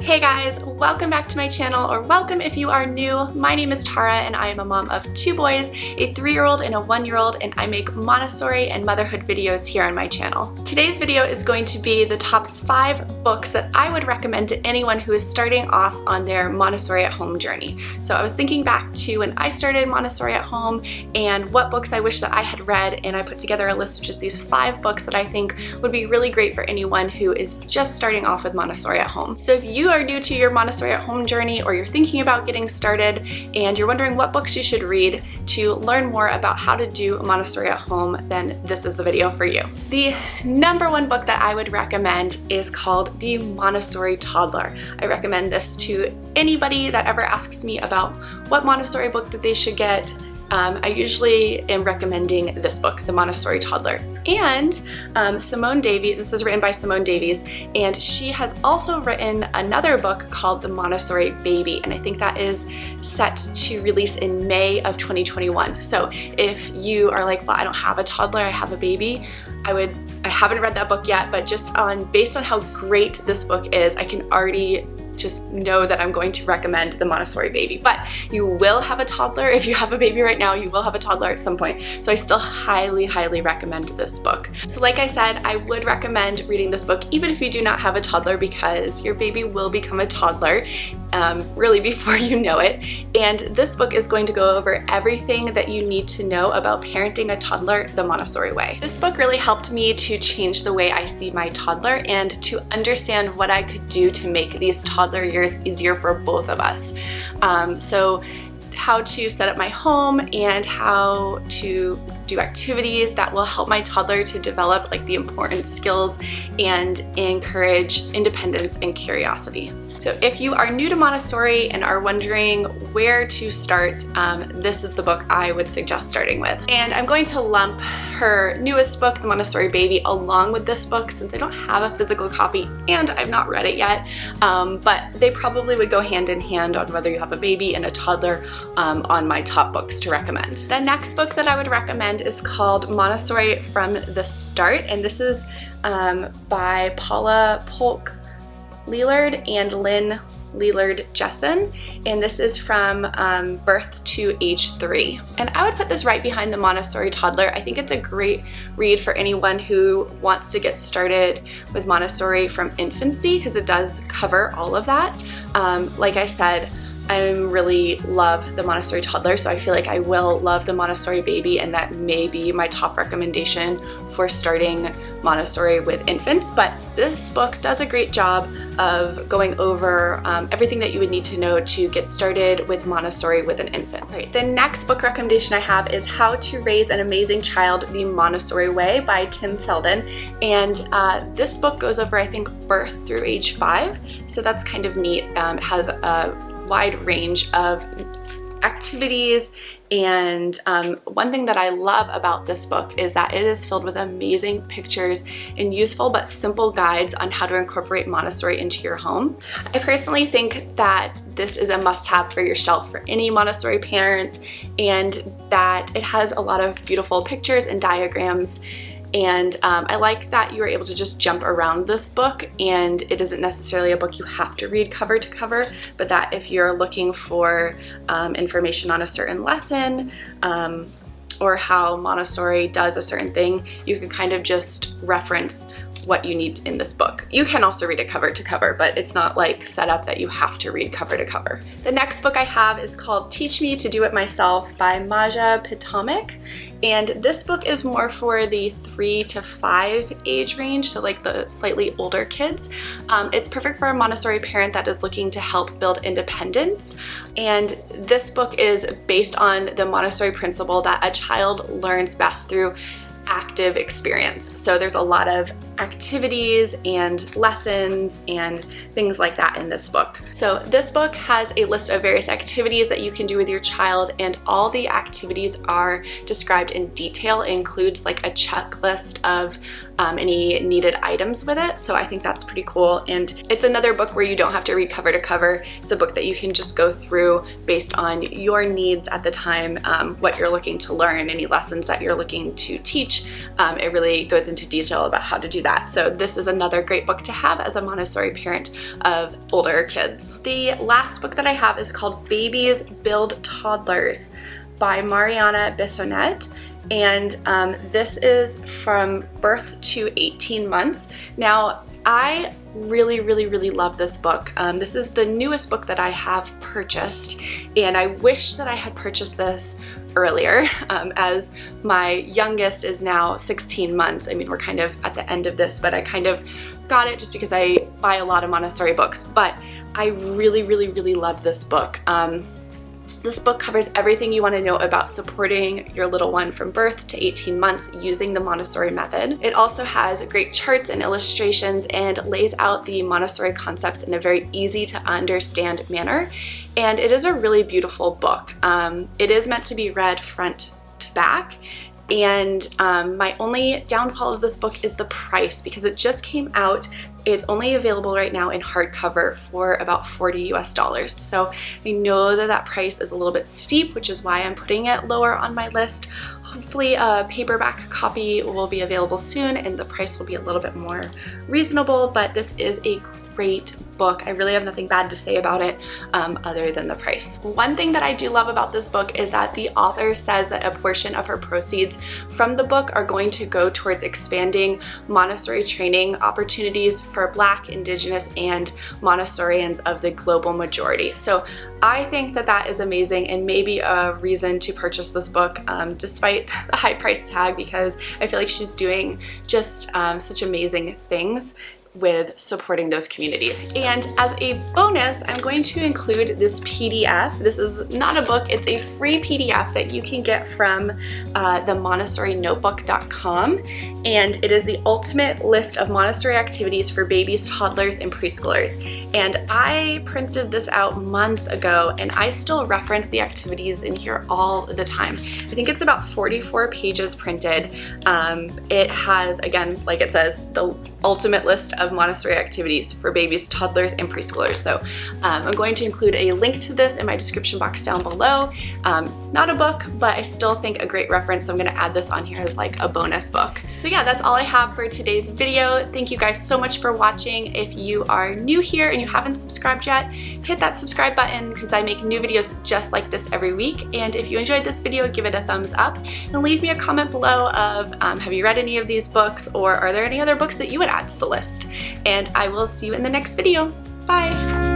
Hey guys, welcome back to my channel, or welcome if you are new. My name is Tara and I am a mom of 2 boys, a 3-year-old and a 1-year-old, and I make Montessori and motherhood videos here on my channel. Today's video is going to be the top 5 books that I would recommend to anyone who is starting off on their Montessori at home journey. So I was thinking back to when I started Montessori at home and what books I wish that I had read, and I put together a list of just these 5 books that I think would be really great for anyone who is just starting off with Montessori at home. So if you are new to your Montessori at home journey, or you're thinking about getting started and you're wondering what books you should read to learn more about how to do Montessori at home, then this is the video for you. The number 1 book that I would recommend is called The Montessori Toddler. I recommend this to anybody that ever asks me about what Montessori book that they should get. I usually am recommending this book, The Montessori Toddler. And Simone Davies, this is written by Simone Davies, and she has also written another book called The Montessori Baby, and I think that is set to release in May of 2021. So if you are like, well, I don't have a toddler, I have a baby, I haven't read that book yet, but just based on how great this book is, I can already just know that I'm going to recommend The Montessori Baby. But you will have a toddler. If you have a baby right now, you will have a toddler at some point. So I still highly recommend this book. So like I said, I would recommend reading this book even if you do not have a toddler, because your baby will become a toddler really before you know it. And this book is going to go over everything that you need to know about parenting a toddler the Montessori way. This book really helped me to change the way I see my toddler and to understand what I could do to make these toddler years easier for both of us. So how to set up my home and how to do activities that will help my toddler to develop like the important skills and encourage independence and curiosity. So if you are new to Montessori and are wondering where to start, this is the book I would suggest starting with. And I'm going to lump her newest book, The Montessori Baby, along with this book since I don't have a physical copy and I've not read it yet, but they probably would go hand in hand on whether you have a baby and a toddler on my top books to recommend. The next book that I would recommend is called Montessori from the Start, and this is by Paula Polk Leelard and Lynn Leelard Jessen, and this is from birth to age 3. And I would put this right behind The Montessori Toddler. I think it's a great read for anyone who wants to get started with Montessori from infancy, because it does cover all of that. Like I said, I really love The Montessori Toddler, so I feel like I will love The Montessori Baby, and that may be my top recommendation for starting Montessori with infants. But this book does a great job of going over everything that you would need to know to get started with Montessori with an infant. Right, the next book recommendation I have is How to Raise an Amazing Child the Montessori Way by Tim Selden, and this book goes over, I think, birth through age 5, so that's kind of neat. It has a wide range of activities, and one thing that I love about this book is that it is filled with amazing pictures and useful but simple guides on how to incorporate Montessori into your home. I personally think that this is a must-have for your shelf for any Montessori parent, and that it has a lot of beautiful pictures and diagrams. And I like that you are able to just jump around this book, and it isn't necessarily a book you have to read cover to cover, but that if you're looking for information on a certain lesson or how Montessori does a certain thing, you can kind of just reference what you need in this book. You can also read it cover to cover, but it's not like set up that you have to read cover to cover. The next book I have is called Teach Me to Do It Myself by Maja Potomac, and this book is more for the 3 to 5 age range, so like the slightly older kids. It's perfect for a Montessori parent that is looking to help build independence, and this book is based on the Montessori principle that a child learns best through active experience. So there's a lot of activities and lessons and things like that in this book. So this book has a list of various activities that you can do with your child, and all the activities are described in detail. It includes like a checklist of any needed items with it. So I think that's pretty cool. And it's another book where you don't have to read cover to cover. It's a book that you can just go through based on your needs at the time, what you're looking to learn, any lessons that you're looking to teach. It really goes into detail about how to do that that. So this is another great book to have as a Montessori parent of older kids. The last book that I have is called Babies Build Toddlers by Maria Montessori. And this is from birth to 18 months. Now, I really love this book. This is the newest book that I have purchased, and I wish that I had purchased this earlier, as my youngest is now 16 months. I mean, we're kind of at the end of this, but I kind of got it just because I buy a lot of Montessori books, but I really love this book. This book covers everything you want to know about supporting your little one from birth to 18 months using the Montessori method. It also has great charts and illustrations and lays out the Montessori concepts in a very easy to understand manner. And it is a really beautiful book. It is meant to be read front to back. And my only downfall of this book is the price, because it just came out. It's only available right now in hardcover for about $40 US. So I know that that price is a little bit steep, which is why I'm putting it lower on my list. Hopefully a paperback copy will be available soon and the price will be a little bit more reasonable, but this is a great book. I really have nothing bad to say about it other than the price. One thing that I do love about this book is that the author says that a portion of her proceeds from the book are going to go towards expanding Montessori training opportunities for Black, Indigenous, and Montessorians of the global majority. So I think that that is amazing and maybe a reason to purchase this book despite the high price tag, because I feel like she's doing just such amazing things with supporting those communities. And as a bonus, I'm going to include this PDF. This is not a book, it's a free PDF that you can get from the MontessoriNotebook.com, and it is the ultimate list of Montessori activities for babies, toddlers, and preschoolers. And I printed this out months ago, and I still reference the activities in here all the time. I think it's about 44 pages printed. It has, again, like it says, the ultimate list of Montessori activities for babies, toddlers, and preschoolers. So I'm going to include a link to this in my description box down below. Not a book, but I still think a great reference, so I'm going to add this on here as like a bonus book. So yeah, that's all I have for today's video. Thank you guys so much for watching. If you are new here and you haven't subscribed yet, hit that subscribe button because I make new videos just like this every week. And if you enjoyed this video, give it a thumbs up and leave me a comment below of have you read any of these books, or are there any other books that you would add to the list? And I will see you in the next video. Bye!